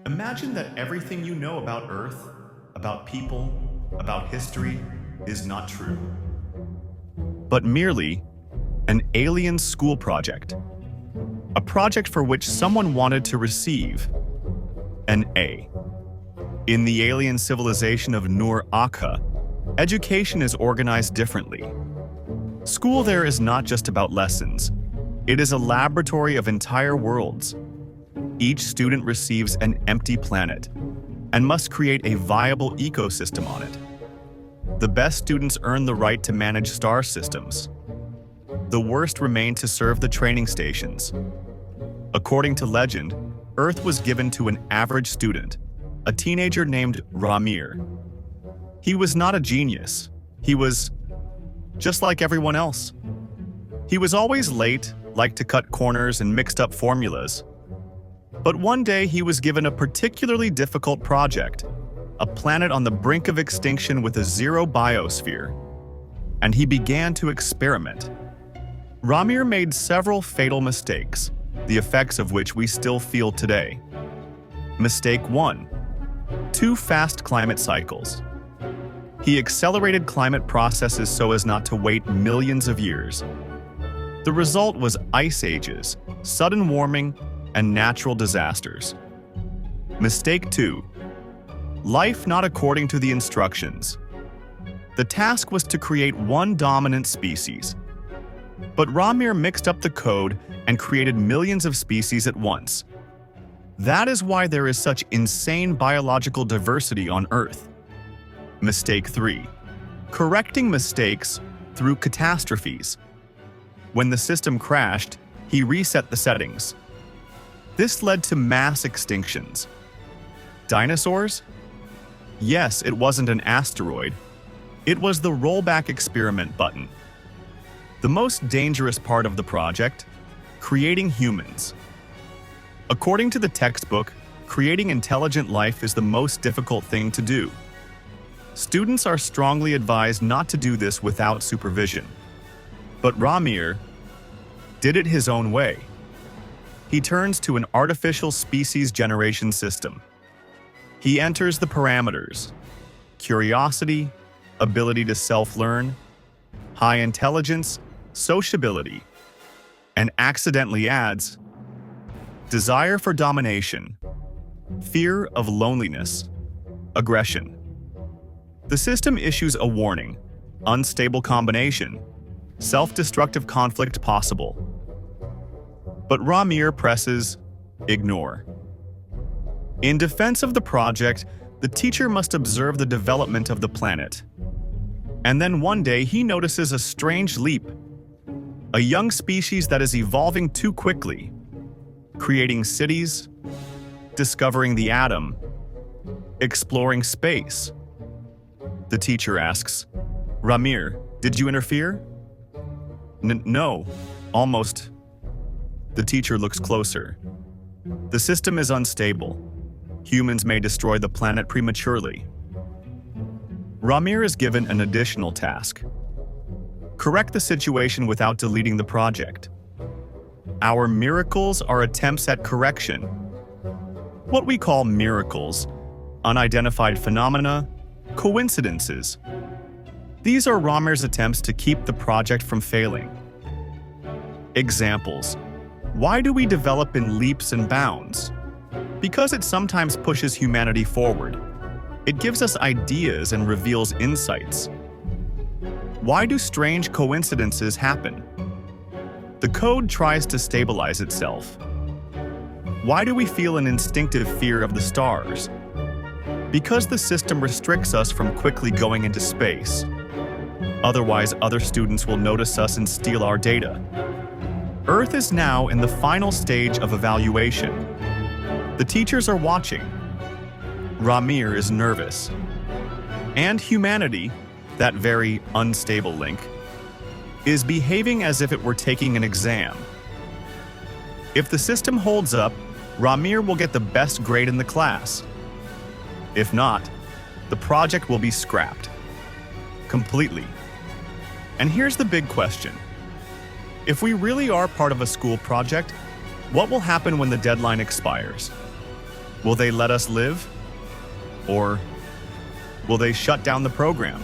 Imagine that everything you know about Earth, about people, about history, is not true, but merely an alien school project. A project for which someone wanted to receive an A. In the alien civilization of Nur-Aka, education is organized differently. School there is not just about lessons. It is a laboratory of entire worlds. Each student receives an empty planet and must create a viable ecosystem on it. The best students earn the right to manage star systems. The worst remain to serve the training stations. According to legend, Earth was given to an average student, a teenager named Ramir. He was not a genius. He was just like everyone else. He was always late, liked to cut corners and mixed up formulas. But one day he was given a particularly difficult project, a planet on the brink of extinction with a zero biosphere, and he began to experiment. Ramir made several fatal mistakes, the effects of which we still feel today. Mistake 1. Too fast climate cycles. He accelerated climate processes so as not to wait millions of years. The result was ice ages, sudden warming, and natural disasters. Mistake 2. Life not according to the instructions. The task was to create one dominant species. But Ramir mixed up the code and created millions of species at once. That is why there is such insane biological diversity on Earth. Mistake 3. Correcting mistakes through catastrophes. When the system crashed, he reset the settings. This led to mass extinctions. Dinosaurs? Yes, it wasn't an asteroid. It was the rollback experiment button. The most dangerous part of the project: creating humans. According to the textbook, creating intelligent life is the most difficult thing to do. Students are strongly advised not to do this without supervision. But Ramir did it his own way. He turns to an artificial species generation system. He enters the parameters: curiosity, ability to self-learn, high intelligence, sociability, and accidentally adds desire for domination, fear of loneliness, aggression. The system issues a warning: unstable combination, self-destructive conflict possible. But Ramir presses ignore. In defense of the project, the teacher must observe the development of the planet. And then one day he notices a strange leap, a young species that is evolving too quickly, creating cities, discovering the atom, exploring space. The teacher asks, "Ramir, did you interfere?" No, almost. The teacher looks closer. The system is unstable. Humans may destroy the planet prematurely. Ramir is given an additional task: correct the situation without deleting the project. Our miracles are attempts at correction. What we call miracles, unidentified phenomena, coincidences. These are Ramir's attempts to keep the project from failing. Examples. Why do we develop in leaps and bounds? Because it sometimes pushes humanity forward. It gives us ideas and reveals insights. Why do strange coincidences happen? The code tries to stabilize itself. Why do we feel an instinctive fear of the stars? Because the system restricts us from quickly going into space. Otherwise, other students will notice us and steal our data. Earth is now in the final stage of evaluation. The teachers are watching. Ramir is nervous. And humanity, that very unstable link, is behaving as if it were taking an exam. If the system holds up, Ramir will get the best grade in the class. If not, the project will be scrapped. Completely. And here's the big question. If we really are part of a school project, what will happen when the deadline expires? Will they let us live? Or will they shut down the program?